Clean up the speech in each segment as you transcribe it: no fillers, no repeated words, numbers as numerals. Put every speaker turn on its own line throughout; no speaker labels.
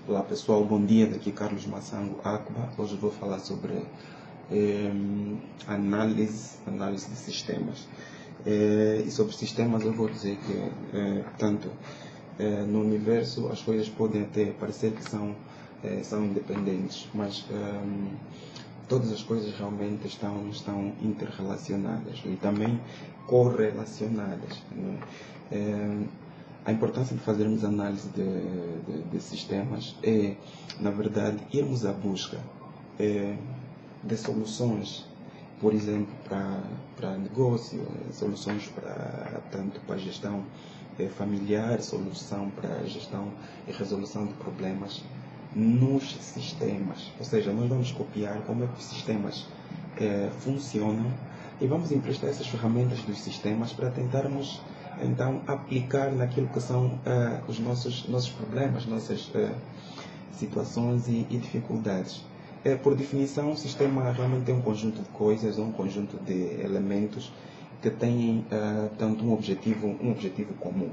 Olá pessoal, bom dia, daqui Carlos Massango Akba. Hoje vou falar sobre análise de sistemas. E sobre sistemas eu vou dizer que, no universo as coisas podem até parecer que são independentes, mas todas as coisas realmente estão interrelacionadas e também correlacionadas, não é? A importância de fazermos análise de sistemas é, na verdade, irmos à busca de soluções, por exemplo, para negócio, soluções tanto para a gestão familiar, solução para a gestão e resolução de problemas nos sistemas. Ou seja, nós vamos copiar como é que os sistemas funcionam e vamos emprestar essas ferramentas dos sistemas para tentarmos então aplicar naquilo que são os nossos problemas, nossas situações e dificuldades. Por definição, o sistema realmente é um conjunto de coisas, um conjunto de elementos que têm tanto um objetivo comum.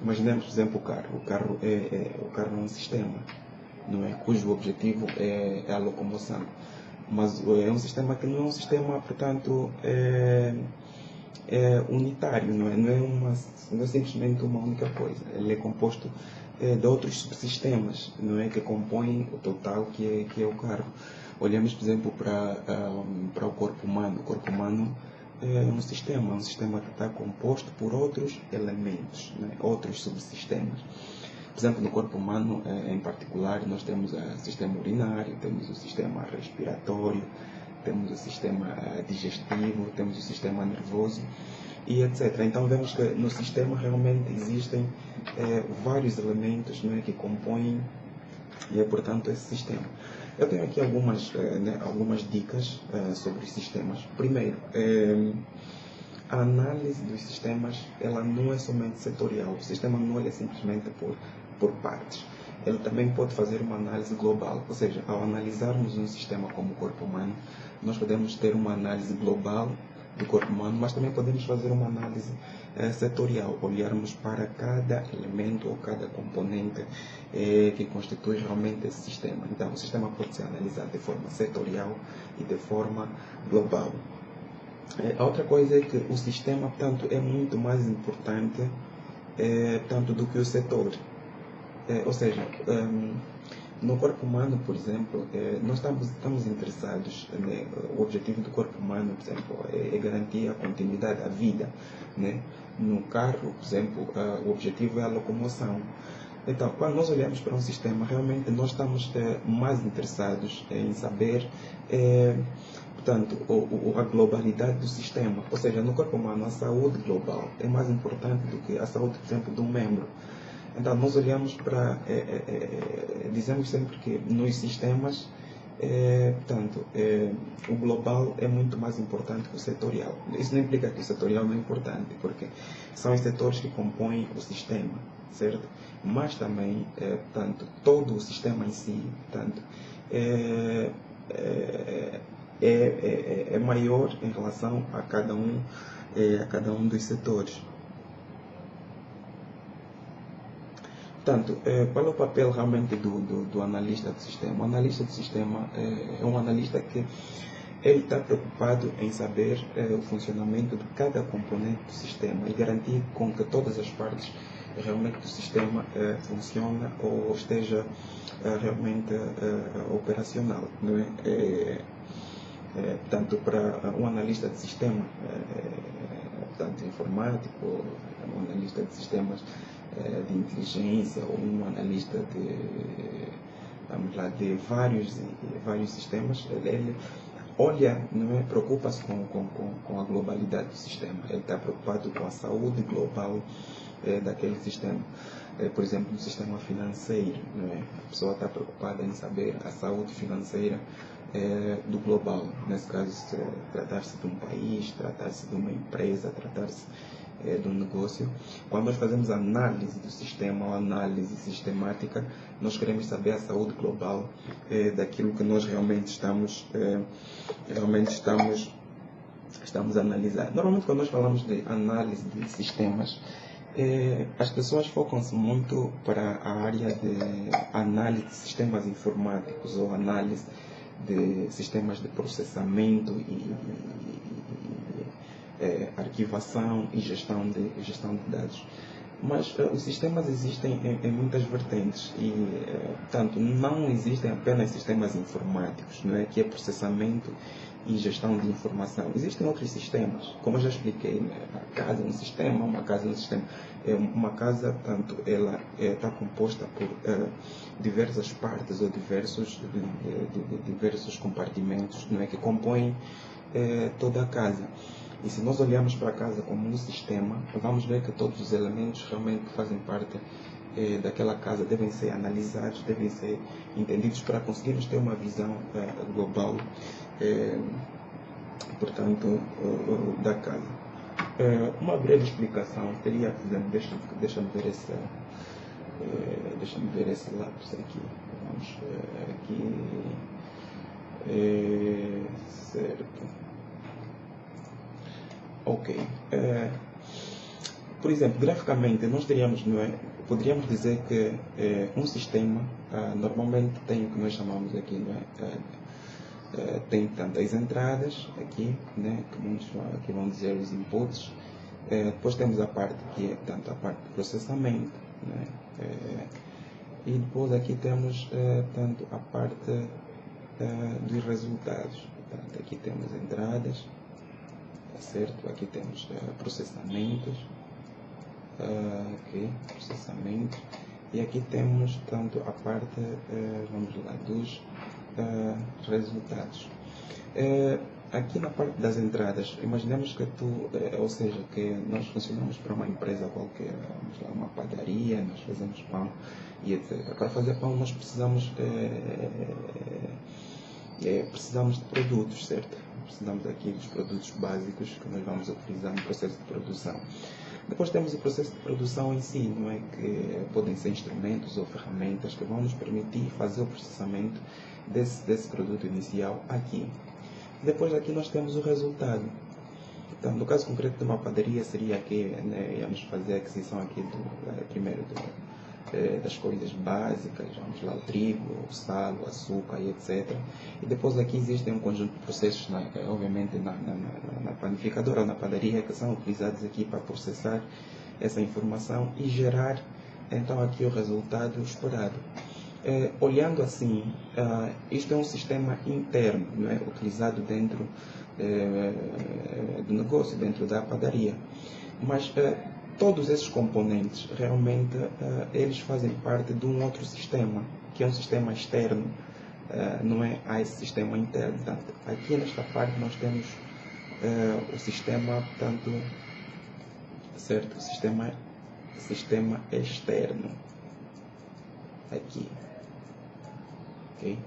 Imaginemos, por exemplo, o carro. O carro é um sistema, não é? Cujo objetivo é a locomoção. Mas é um sistema que não é um sistema, portanto, unitário, não é simplesmente uma única coisa. Ele é composto de outros subsistemas, não é, que compõem o total que é o carro. Olhamos, por exemplo, para o corpo humano. O corpo humano é um sistema que está composto por outros elementos, né, outros subsistemas. Por exemplo, no corpo humano, em particular, nós temos o sistema urinário, temos o sistema respiratório, temos o sistema digestivo, temos o sistema nervoso e etc. Então vemos que no sistema realmente existem vários elementos, não é, que compõem portanto esse sistema. Eu tenho aqui algumas dicas sobre os sistemas. Primeiro, a análise dos sistemas ela não é somente setorial. O sistema não olha simplesmente por partes. Ele também pode fazer uma análise global, ou seja, ao analisarmos um sistema como o corpo humano, nós podemos ter uma análise global do corpo humano, mas também podemos fazer uma análise setorial, olharmos para cada elemento ou cada componente que constitui realmente esse sistema. Então, o sistema pode ser analisado de forma setorial e de forma global. A outra coisa é que o sistema, portanto, é muito mais importante tanto do que o setor. Ou seja, no corpo humano, por exemplo, nós estamos interessados, né? O objetivo do corpo humano, por exemplo, é garantir a continuidade da vida, né? No carro, por exemplo, o objetivo é a locomoção. Então, quando nós olhamos para um sistema, realmente nós estamos mais interessados em saber, portanto, a globalidade do sistema. Ou seja, no corpo humano, a saúde global é mais importante do que a saúde, por exemplo, de um membro. Então, nós olhamos para, dizemos sempre que nos sistemas, o global é muito mais importante que o setorial. Isso não implica que o setorial não é importante, porque são os setores que compõem o sistema, certo? Mas também, todo o sistema em si, é maior em relação a cada um dos setores. Portanto, qual é o papel realmente do analista de sistema? O analista de sistema é um analista que ele está preocupado em saber o funcionamento de cada componente do sistema e garantir com que todas as partes realmente do sistema funcione ou esteja realmente operacional, não é? Tanto para um analista de sistema, tanto informático, um analista de sistemas de inteligência ou um analista de vários sistemas, ele olha, não é, preocupa-se com a globalidade do sistema. Ele está preocupado com a saúde global daquele sistema. Por exemplo, no sistema financeiro, não é? A pessoa está preocupada em saber a saúde financeira do global. Nesse caso, tratar-se de um país, tratar-se de uma empresa, tratar-se de um negócio. Quando nós fazemos análise do sistema, ou análise sistemática, nós queremos saber a saúde global daquilo que nós realmente estamos a analisar. Normalmente, quando nós falamos de análise de sistemas, As pessoas focam-se muito para a área de análise de sistemas informáticos ou análise de sistemas de processamento e arquivação e gestão de dados. Mas os sistemas existem em muitas vertentes e, portanto, não existem apenas sistemas informáticos, não é? Que é processamento e gestão de informação. Existem outros sistemas, como eu já expliquei, né? A casa é um sistema, uma casa é um sistema. Uma casa, portanto, ela está composta por diversas partes ou diversos compartimentos, não é? Que compõem toda a casa. E se nós olharmos para a casa como um sistema, vamos ver que todos os elementos realmente que fazem parte daquela casa devem ser analisados, devem ser entendidos para conseguirmos ter uma visão global, portanto, da casa. Uma breve explicação seria, por exemplo, deixa-me ver esse lápis aqui. Vamos aqui. Certo. Ok. Por exemplo, graficamente, nós teríamos, não é? Poderíamos dizer que um sistema normalmente tem o que nós chamamos aqui, não é? Tem tantas entradas aqui, né? Que muitos aqui vão dizer os inputs. Depois temos a parte que é tanto a parte de processamento, né? E depois aqui temos tanto a parte dos resultados. Portanto, aqui temos entradas. Certo? Aqui temos processamentos, processamento, e aqui temos tanto a parte, vamos lá, dos resultados. Aqui na parte das entradas, imaginemos que ou seja, que nós funcionamos para uma empresa qualquer, vamos lá, uma padaria, nós fazemos pão e etc. Para fazer pão nós precisamos de produtos, certo? Precisamos aqui dos produtos básicos que nós vamos utilizar no processo de produção. Depois temos o processo de produção em si, não é? Que podem ser instrumentos ou ferramentas que vão nos permitir fazer o processamento desse produto inicial aqui. Depois aqui nós temos o resultado. Então, no caso concreto de uma padaria seria que, né, íamos fazer a aquisição aqui primeiro das coisas básicas, vamos lá, o trigo, o sal, o açúcar e etc. E depois aqui existem um conjunto de processos, obviamente, na panificadora ou na padaria, que são utilizados aqui para processar essa informação e gerar, então, aqui o resultado esperado. Olhando assim, isto é um sistema interno, não é? Utilizado dentro do negócio, dentro da padaria. Mas todos esses componentes, realmente, eles fazem parte de um outro sistema, que é um sistema externo, não é a esse sistema interno. Portanto, aqui nesta parte nós temos o sistema, portanto, certo? Sistema externo, aqui, ok?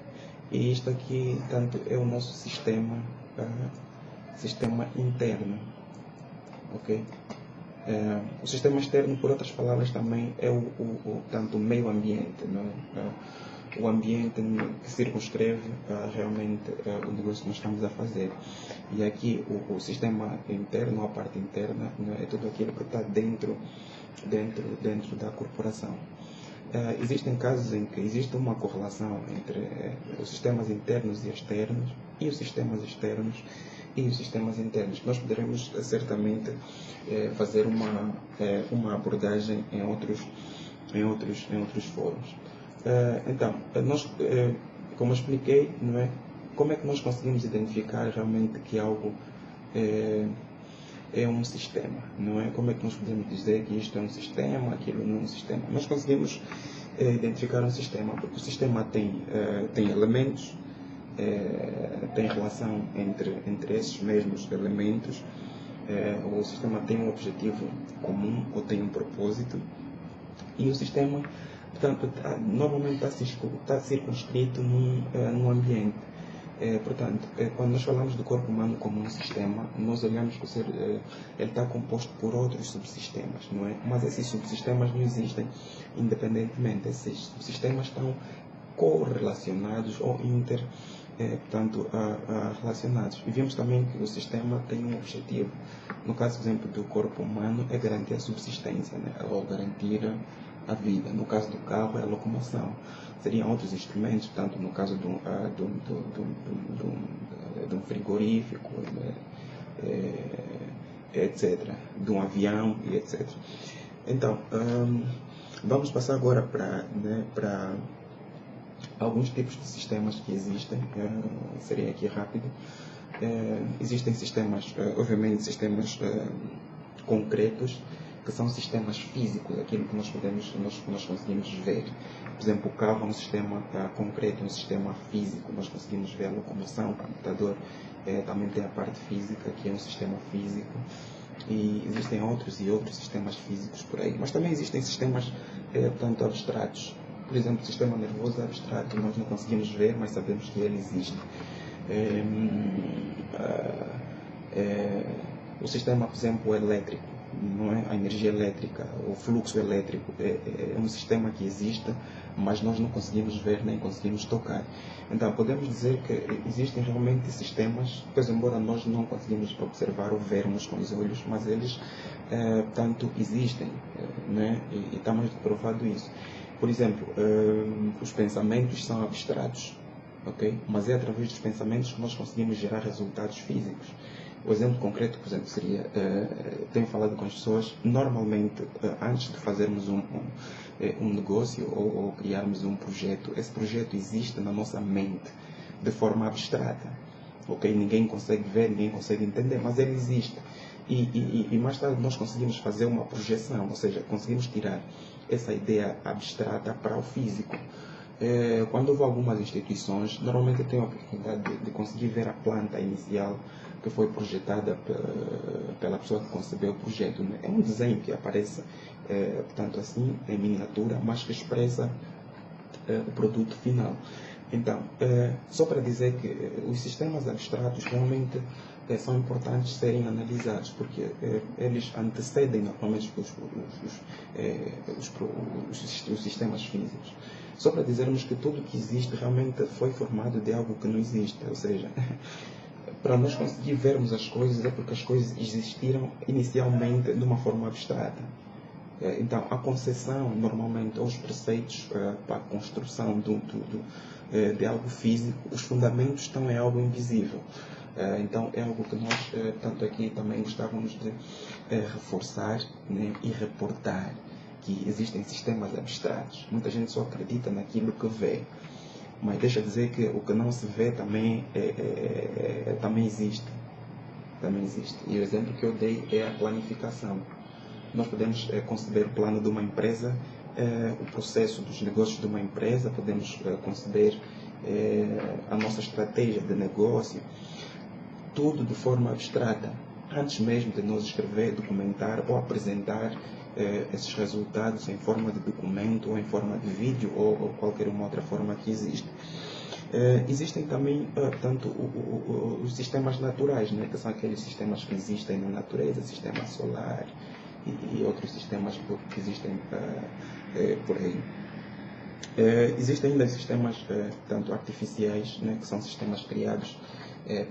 E isto aqui, tanto é o nosso sistema interno, ok? O sistema externo, por outras palavras, também é tanto o meio ambiente, não é? O ambiente que circunscreve realmente o negócio que nós estamos a fazer. E aqui o sistema interno, a parte interna, não é? É tudo aquilo que está dentro da corporação. Existem casos em que existe uma correlação entre os sistemas internos e externos e os sistemas externos e os sistemas internos. Nós poderemos certamente fazer uma abordagem em outros fóruns. Então, nós, como eu expliquei, não é? Como é que nós conseguimos identificar realmente que algo é um sistema, não é? Como é que nós podemos dizer que isto é um sistema, aquilo não é um sistema? Nós conseguimos identificar um sistema, porque o sistema tem elementos, tem relação entre esses mesmos elementos, o sistema tem um objetivo comum ou tem um propósito, e o sistema, portanto, normalmente está circunscrito num ambiente. Portanto, quando nós falamos do corpo humano como um sistema, nós olhamos que ele está composto por outros subsistemas, não é? Mas esses subsistemas não existem independentemente. Esses subsistemas estão correlacionados ou portanto, relacionados. E vimos também que o sistema tem um objetivo. No caso, por exemplo, do corpo humano, é garantir a subsistência, né? Ou garantir a vida. No caso do carro, é a locomoção. Seriam outros instrumentos, portanto, no caso de um frigorífico, né? Etc. De um avião e etc. Então, vamos passar agora para alguns tipos de sistemas que existem. Serei aqui rápido. Existem sistemas, obviamente, sistemas concretos, que são sistemas físicos, aquilo que nós conseguimos ver. Por exemplo, o carro é um sistema concreto, um sistema físico, nós conseguimos ver a locomoção, o computador também tem a parte física, que é um sistema físico. E existem outros sistemas físicos por aí. Mas também existem sistemas, tanto abstratos. Por exemplo, o sistema nervoso é abstrato, nós não conseguimos ver, mas sabemos que ele existe. O sistema, por exemplo, elétrico, não é? A energia elétrica, o fluxo elétrico é um sistema que existe, mas nós não conseguimos ver nem conseguimos tocar. Então, podemos dizer que existem realmente sistemas, pois embora nós não conseguimos observar ou vermos com os olhos, mas eles, tanto existem, né? E está mais provado isso. Por exemplo, os pensamentos são abstratos, ok? Mas é através dos pensamentos que nós conseguimos gerar resultados físicos. O exemplo concreto, por exemplo, seria, tenho falado com as pessoas, normalmente, antes de fazermos um negócio ou criarmos um projeto, esse projeto existe na nossa mente de forma abstrata, ok? Ninguém consegue ver, ninguém consegue entender, mas ele existe. E mais tarde nós conseguimos fazer uma projeção, ou seja, conseguimos tirar essa ideia abstrata para o físico. Quando eu vou a algumas instituições, normalmente eu tenho a oportunidade de conseguir ver a planta inicial que foi projetada pela pessoa que concebeu o projeto, né? É um desenho que aparece, portanto, assim, em miniatura, mas que expressa o produto final. Então, só para dizer que os sistemas abstratos realmente são importantes serem analisados, porque eles antecedem normalmente os sistemas físicos. Só para dizermos que tudo que existe realmente foi formado de algo que não existe, ou seja, para nós conseguir vermos as coisas é porque as coisas existiram inicialmente de uma forma abstrata. Então, a concepção, normalmente, ou os preceitos para a construção de algo físico, os fundamentos estão em algo invisível. Então, é algo que nós, tanto aqui, também gostávamos de reforçar, né, e reportar, que existem sistemas abstratos. Muita gente só acredita naquilo que vê. Mas deixa dizer que o que não se vê também, também existe. Também existe. E o exemplo que eu dei é a planificação. Nós podemos conceber o plano de uma empresa, o processo dos negócios de uma empresa, podemos conceber a nossa estratégia de negócio, tudo de forma abstrata, antes mesmo de nós escrever, documentar ou apresentar esses resultados em forma de documento ou em forma de vídeo ou qualquer uma outra forma que existe. Existem também, portanto, os sistemas naturais, né, que são aqueles sistemas que existem na natureza, sistema solar e outros sistemas que existem por aí. Existem ainda sistemas, tanto artificiais, né, que são sistemas criados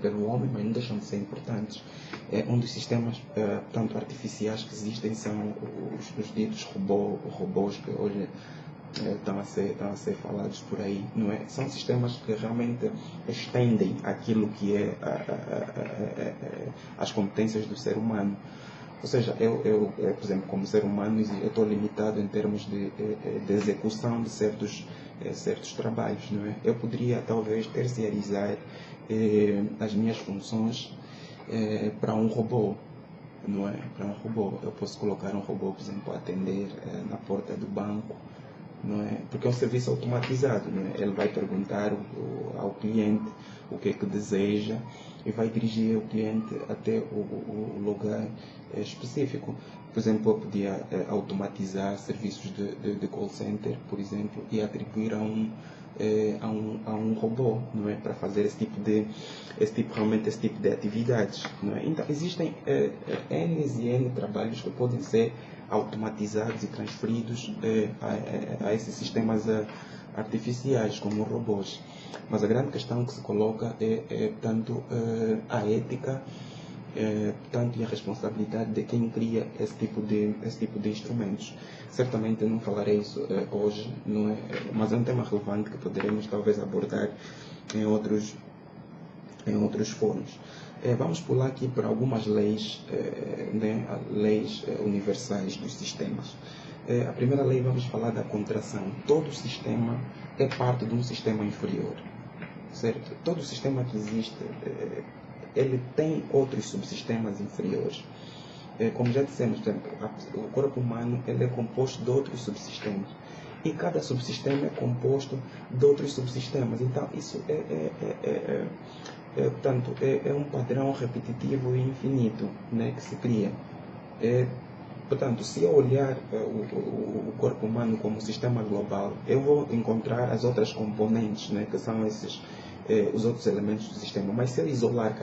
pelo homem, mas não deixam de ser importantes. Um dos sistemas, tanto artificiais que existem são os ditos robôs que hoje estão a ser falados por aí, não é? São sistemas que realmente estendem aquilo que é as competências do ser humano. Ou seja, eu, por exemplo, como ser humano, eu estou limitado em termos de execução de certos trabalhos, não é? Eu poderia, talvez, terciarizar as minhas funções para um robô, não é? Para um robô. Eu posso colocar um robô, por exemplo, a atender na porta do banco, não é? Porque é um serviço automatizado, não é? Ele vai perguntar ao cliente o que é que deseja e vai dirigir o cliente até o lugar específico. Por exemplo, eu podia automatizar serviços de call center, por exemplo, e atribuir a um robô, não é? Para fazer esse tipo de atividades, não é? Então, existem N e N trabalhos que podem ser automatizados e transferidos a esses sistemas artificiais, como robôs. Mas a grande questão que se coloca é tanto a ética, tanto e a responsabilidade de quem cria esse tipo de instrumentos. Certamente eu não falarei isso hoje, não é, mas é um tema relevante que poderemos talvez abordar em outros fóruns. Vamos pular aqui para algumas leis, leis universais dos sistemas. A primeira lei, vamos falar da contração. Todo sistema é parte de um sistema inferior, certo? Todo sistema que existe, ele tem outros subsistemas inferiores. Como já dissemos, o corpo humano ele é composto de outros subsistemas. E cada subsistema é composto de outros subsistemas. Então, isso portanto, é um padrão repetitivo e infinito, né, que se cria. Portanto, se eu olhar o corpo humano como sistema global, eu vou encontrar as outras componentes, né, que são os outros elementos do sistema. Mas se eu isolar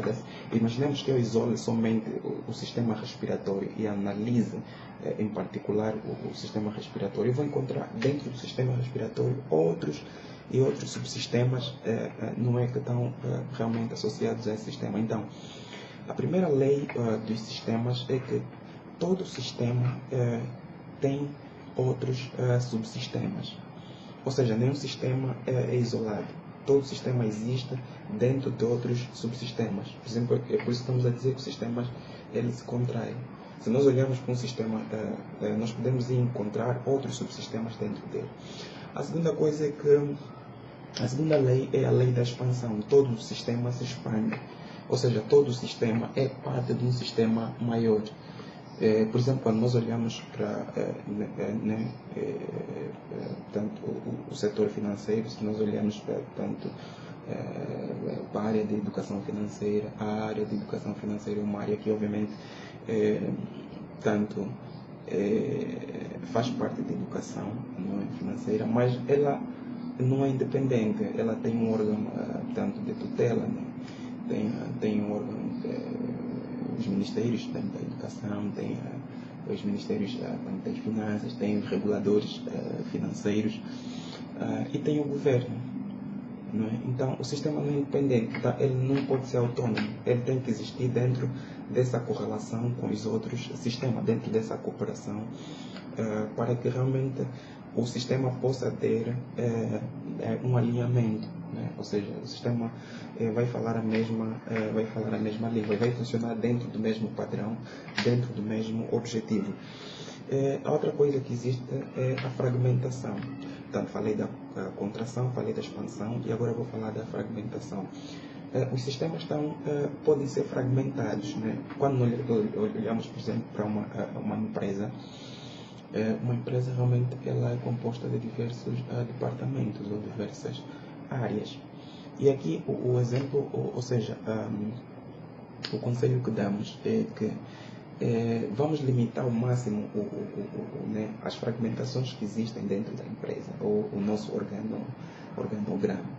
imaginemos que eu isole somente o sistema respiratório e analise em particular o sistema respiratório, eu vou encontrar dentro do sistema respiratório outros subsistemas não é que estão realmente associados a esse sistema. Então, a primeira lei dos sistemas é que todo sistema tem outros subsistemas. Ou seja, nenhum sistema é isolado. Todo sistema existe dentro de outros subsistemas. Por exemplo, é por isso que estamos a dizer que os sistemas eles se contraem. Se nós olharmos para um sistema, nós podemos encontrar outros subsistemas dentro dele. A segunda coisa é que a segunda lei é a lei da expansão. Todo o sistema se expande. Ou seja, todo o sistema é parte de um sistema maior. Por exemplo, quando nós olhamos para tanto o setor financeiro, se nós olhamos para tanto para a área de educação financeira, a área de educação financeira é uma área que obviamente tanto faz parte da educação financeira, mas ela não é independente, ela tem um órgão tanto de tutela, né? Tem um órgão, os ministérios da educação, tem os ministérios das finanças, tem os reguladores financeiros e tem o governo. Não é? Então, o sistema não é independente, tá? Ele não pode ser autônomo, ele tem que existir dentro dessa correlação com os outros sistemas, dentro dessa cooperação, para que realmente o sistema possa ter um alinhamento, né? Ou seja, o sistema vai falar a mesma língua, vai funcionar dentro do mesmo padrão, dentro do mesmo objetivo. A outra coisa que existe é a fragmentação. Portanto, falei da contração, falei da expansão e agora vou falar da fragmentação. Os sistemas podem ser fragmentados, né? Quando olhamos, por exemplo, para uma empresa realmente ela é composta de diversos departamentos ou diversas áreas. E aqui o exemplo, ou seja, o conselho que damos é que vamos limitar ao máximo né, as fragmentações que existem dentro da empresa, ou o nosso organograma.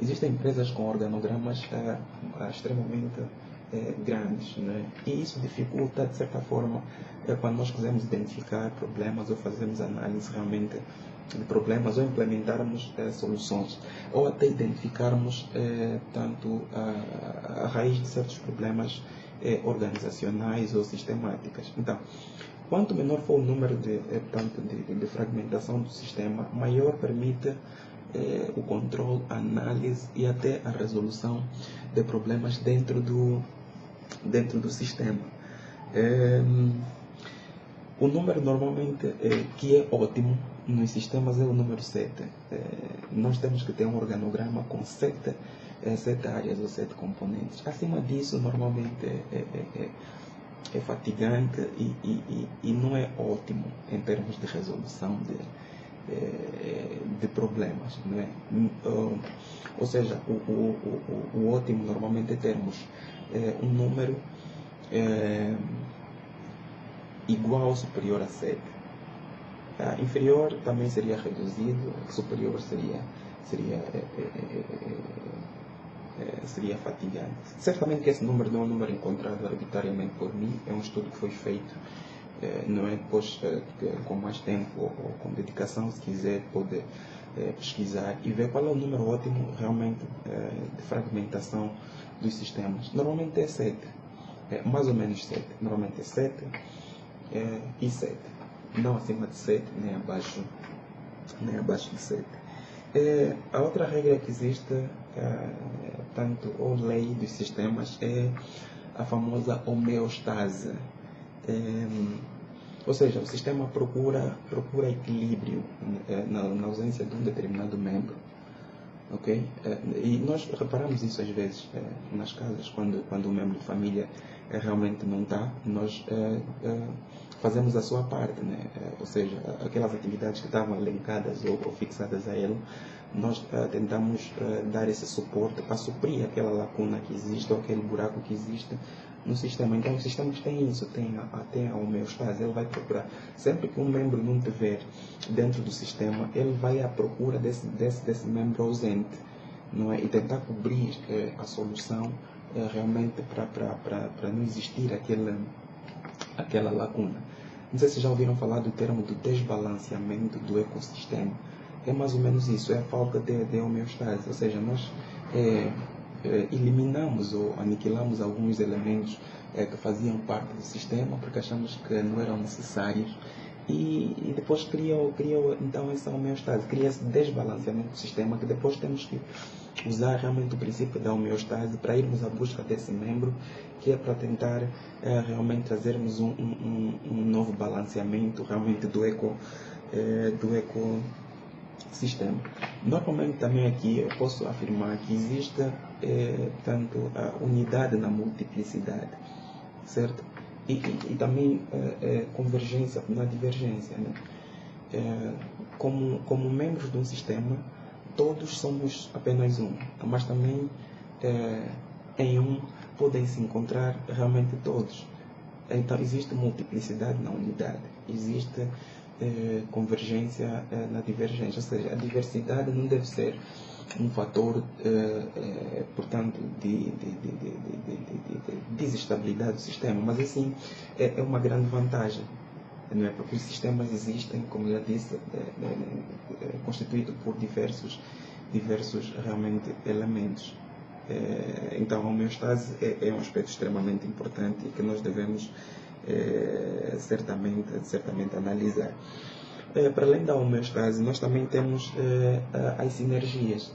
Existem empresas com organogramas extremamente grandes, né? E isso dificulta, de certa forma, quando nós quisermos identificar problemas ou fazermos análise realmente de problemas ou implementarmos soluções, ou até identificarmos tanto a raiz de certos problemas organizacionais ou sistemáticas. Então, quanto menor for o número de fragmentação do sistema, maior permite o controle, a análise e até a resolução de problemas dentro do sistema. O número normalmente que é ótimo nos sistemas é o número 7. Nós temos que ter um organograma com 7 áreas ou 7 componentes. Acima disso, normalmente é fatigante e não é ótimo em termos de resolução de problemas. Não é? Ou seja, o ótimo normalmente é termos um número igual ou superior a 7. Inferior também seria reduzido, superior seria fatigante. Certamente que esse número não é um número encontrado arbitrariamente por mim, é um estudo que foi feito, não é? Depois, com mais tempo ou com dedicação, se quiser, pode pesquisar e ver qual é o número ótimo realmente de fragmentação dos sistemas. Normalmente é 7, mais ou menos 7. Normalmente é 7 e 7. Não acima de 7, nem abaixo de 7. A outra regra que existe, tanto ou lei dos sistemas, é a famosa homeostase. Ou seja, o sistema procura equilíbrio na ausência de um determinado membro. Ok? E nós reparamos isso às vezes nas casas, quando o membro de família realmente não está, nós fazemos a sua parte, né? Ou seja, aquelas atividades que estavam elencadas ou fixadas a ele, nós tentamos dar esse suporte para suprir aquela lacuna que existe ou aquele buraco que existe no sistema. Então, os sistemas têm isso, tem a homeostase. Ele vai procurar, sempre que um membro não estiver dentro do sistema, ele vai à procura desse membro ausente, não é? E tentar cobrir a solução realmente para não existir aquela lacuna. Não sei se já ouviram falar do termo do desbalanceamento do ecossistema. É mais ou menos isso, é a falta de homeostase, ou seja, nós eliminamos ou aniquilamos alguns elementos que faziam parte do sistema porque achamos que não eram necessários e depois criou então essa homeostase, cria esse desbalanceamento do sistema que depois temos que usar realmente o princípio da homeostase para irmos à busca desse membro, que é para tentar realmente trazermos um novo balanceamento realmente do ecossistema. Normalmente também aqui eu posso afirmar que existe tanto a unidade na multiplicidade, certo? E também convergência na divergência, né? Como membros de um sistema, todos somos apenas um, mas também em um podem se encontrar realmente todos. Então existe multiplicidade na unidade, existe convergência na divergência, ou seja, a diversidade não deve ser um fator, portanto, de desestabilidade do sistema, mas assim é uma grande vantagem, não é? Porque os sistemas existem, como já disse, constituídos por diversos realmente elementos. Então a homeostase é um aspecto extremamente importante e que nós devemos certamente analisar. Para além da homeostase, nós também temos as sinergias.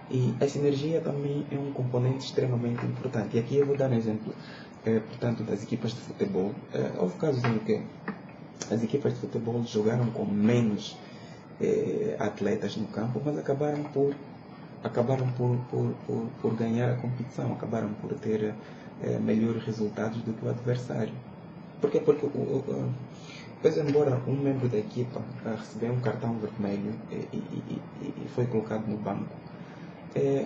E a sinergia também é um componente extremamente importante. E aqui eu vou dar um exemplo, portanto, das equipas de futebol. Houve casos em que as equipas de futebol jogaram com menos atletas no campo, mas acabaram por ganhar a competição, acabaram por ter melhores resultados do que o adversário. Por quê? Porque pois embora um membro da equipa recebeu um cartão vermelho e foi colocado no banco,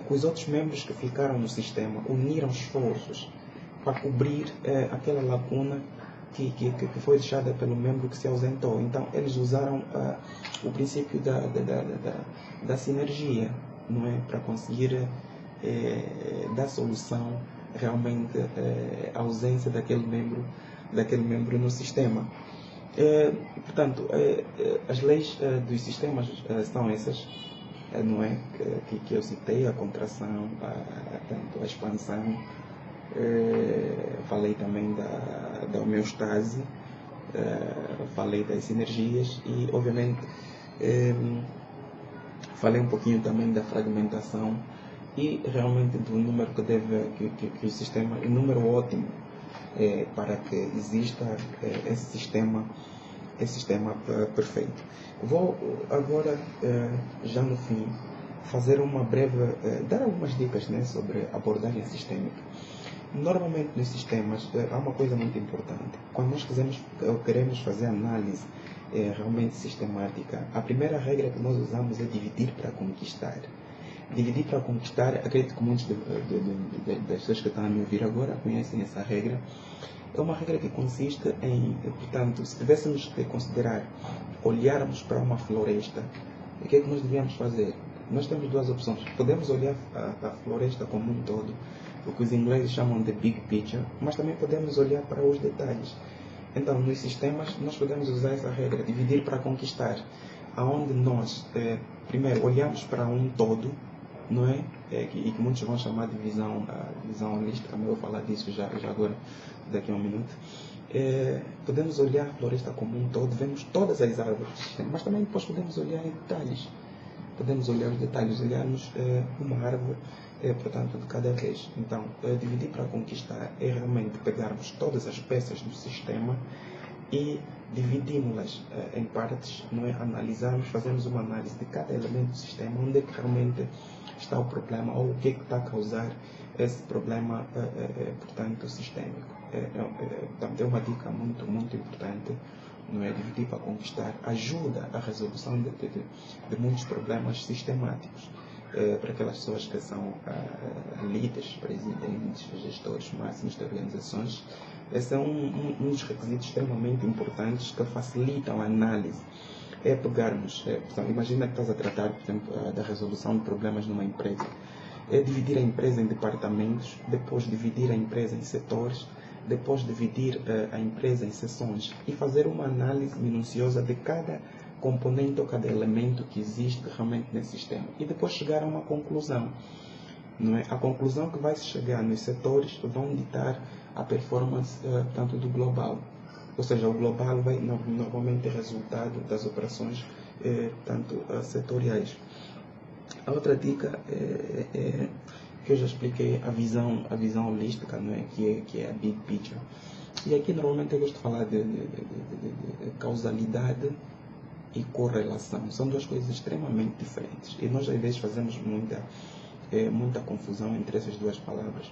os outros membros que ficaram no sistema uniram esforços para cobrir aquela lacuna que foi deixada pelo membro que se ausentou. Então eles usaram o princípio da sinergia, não é? Para conseguir dar solução realmente à ausência daquele membro no sistema. Portanto, as leis dos sistemas são essas, não é? Que eu citei, a contração, tanto a expansão, falei também da homeostase, falei das sinergias e, obviamente, falei um pouquinho também da fragmentação e realmente do número que o sistema, o número ótimo para que exista esse sistema perfeito. Vou agora, já no fim, fazer uma breve, dar algumas dicas, né, sobre abordagem sistêmica. Normalmente nos sistemas há uma coisa muito importante. Quando nós queremos fazer análise realmente sistemática, a primeira regra que nós usamos é dividir para conquistar. Dividir para conquistar, acredito que muitos das pessoas que estão a me ouvir agora conhecem essa regra. É uma regra que consiste em, portanto, se tivéssemos que considerar, olharmos para uma floresta, o que é que nós devíamos fazer? Nós temos duas opções. Podemos olhar a floresta como um todo, o que os ingleses chamam de big picture, mas também podemos olhar para os detalhes. Então, nos sistemas, nós podemos usar essa regra, dividir para conquistar, aonde nós primeiro, olhamos para um todo, não é? E que muitos vão chamar de visão holística, mas eu vou falar disso já agora, daqui a um minuto. Podemos olhar a floresta como um todo, vemos todas as árvores, mas também depois podemos olhar em detalhes. Podemos olhar os detalhes, olharmos uma árvore, portanto, de cada vez. Então, dividir para conquistar é realmente pegarmos todas as peças do sistema e dividimos-las em partes, não é? Analisarmos, fazermos uma análise de cada elemento do sistema, onde é que realmente está o problema ou o que é que está a causar esse problema, portanto, sistêmico. Portanto, é uma dica muito, muito importante, não é? Dividir para conquistar ajuda à resolução de muitos problemas sistemáticos. Para aquelas pessoas que são líderes, presidentes, gestores máximos de organizações, esse é um dos requisitos extremamente importantes que facilitam a análise. É pegarmos, imagina que estás a tratar, por exemplo, da resolução de problemas numa empresa. É dividir a empresa em departamentos, depois dividir a empresa em setores, depois dividir a empresa em seções e fazer uma análise minuciosa de cada componente ou cada elemento que existe realmente nesse sistema. E depois chegar a uma conclusão. Não é? A conclusão que vai se chegar nos setores vão ditar a performance, tanto do global. Ou seja, o global vai normalmente ter resultado das operações, tanto setoriais. A outra dica que eu já expliquei, a visão holística, não é? Que é a big picture. E aqui normalmente eu gosto de falar de causalidade e correlação. São duas coisas extremamente diferentes. E nós às vezes fazemos muita confusão entre essas duas palavras.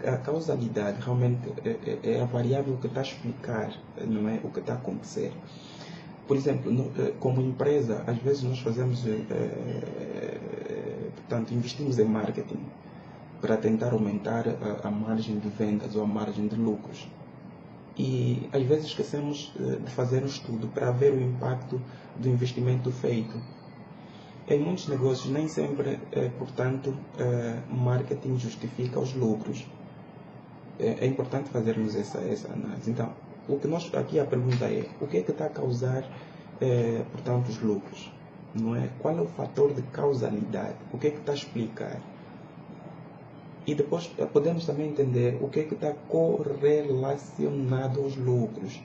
A causalidade realmente é a variável que está a explicar, não é, o que está a acontecer. Por exemplo, como empresa, às vezes nós fazemos, portanto, investimos em marketing para tentar aumentar a margem de vendas ou a margem de lucros. E às vezes esquecemos de fazer um estudo para ver o impacto do investimento feito. Em muitos negócios, nem sempre, portanto, marketing justifica os lucros. É importante fazermos essa análise. Então, o que aqui a pergunta é, o que é que está a causar, portanto, os lucros? Não é? Qual é o fator de causalidade? O que é que está a explicar? E depois podemos também entender o que é que está correlacionado aos lucros,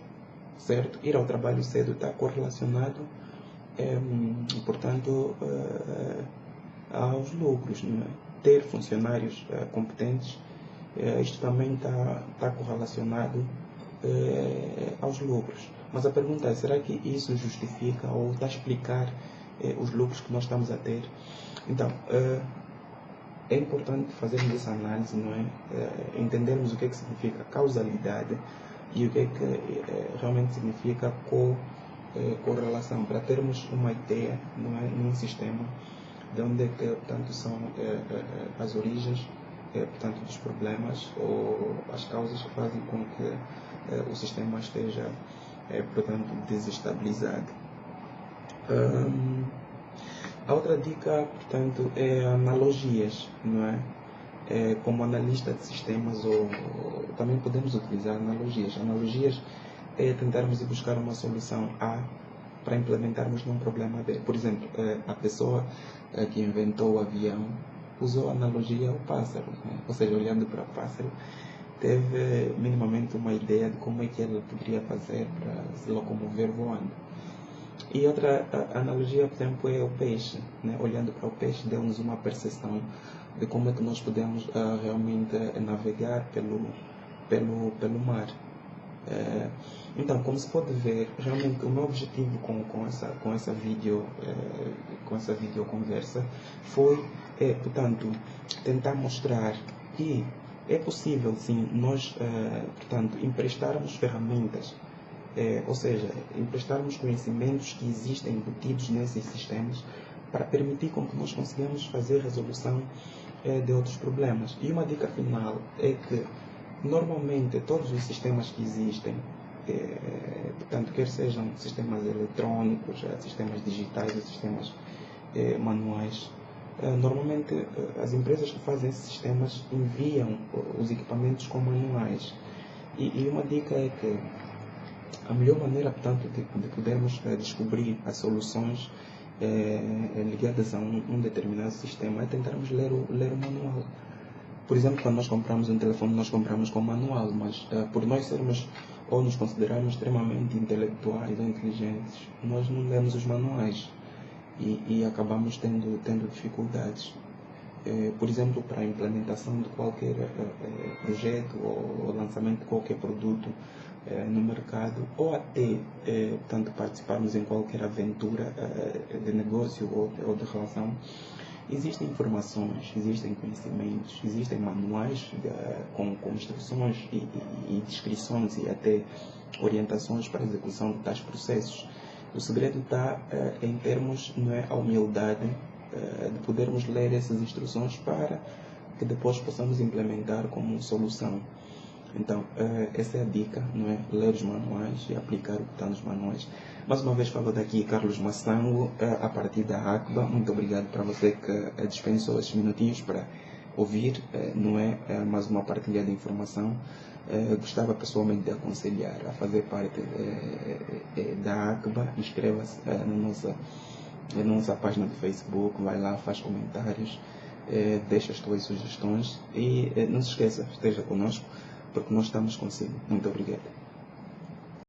certo? Ir ao trabalho cedo está correlacionado, portanto, aos lucros, não é? Ter funcionários competentes, isto também está correlacionado aos lucros. Mas a pergunta é, será que isso justifica ou está a explicar os lucros que nós estamos a ter? Então, é importante fazermos essa análise, não é? Entendermos o que é que significa causalidade e o que é que realmente significa correlação, para termos uma ideia, não é, num sistema de onde é que, portanto, são as origens, portanto, dos problemas ou as causas que fazem com que o sistema esteja, portanto, desestabilizado. A outra dica, portanto, é analogias, não é? Como analista de sistemas, ou também podemos utilizar analogias. Analogias é tentarmos ir buscar uma solução A para implementarmos num problema B. Por exemplo, a pessoa que inventou o avião usou a analogia ao pássaro, né? Ou seja, olhando para o pássaro, teve minimamente uma ideia de como é que ele poderia fazer para se locomover voando. E outra analogia, por exemplo, é o peixe, né? Olhando para o peixe, deu-nos uma percepção de como é que nós podemos realmente navegar pelo mar. Então, como se pode ver, realmente o meu objetivo com essa videoconversa foi, portanto, tentar mostrar que é possível, sim, nós, portanto, emprestarmos ferramentas, ou seja, emprestarmos conhecimentos que existem embutidos nesses sistemas para permitir com que nós consigamos fazer resolução de outros problemas. E uma dica final é que, normalmente, todos os sistemas que existem, portanto, quer sejam sistemas eletrônicos, sistemas digitais, sistemas manuais, normalmente as empresas que fazem esses sistemas enviam os equipamentos com manuais. E uma dica é que a melhor maneira, portanto, de podermos descobrir as soluções ligadas a um determinado sistema, é tentarmos ler o manual. Por exemplo, quando nós compramos um telefone, nós compramos com manual, mas por nós sermos ou nos considerarmos extremamente intelectuais ou inteligentes, nós não lemos os manuais e acabamos tendo dificuldades. Por exemplo, para a implementação de qualquer projeto ou lançamento de qualquer produto no mercado, ou até tanto participarmos em qualquer aventura de negócio ou de relação, existem informações, existem conhecimentos, existem manuais com instruções e descrições e até orientações para a execução de tais processos. O segredo está em termos, não é, a humildade de podermos ler essas instruções para que depois possamos implementar como solução. Então, essa é a dica, não é? Ler os manuais e aplicar o que está nos manuais. Mais uma vez falo daqui Carlos Massango, a partir da ACBA. Muito obrigado para você que dispensou esses minutinhos para ouvir, não é? Mais uma partilha de informação. Gostava pessoalmente de aconselhar a fazer parte da ACBA. Inscreva-se na nossa página do Facebook, vai lá, faz comentários, deixa as tuas sugestões e não se esqueça, esteja conosco, porque nós estamos consigo. Muito obrigado.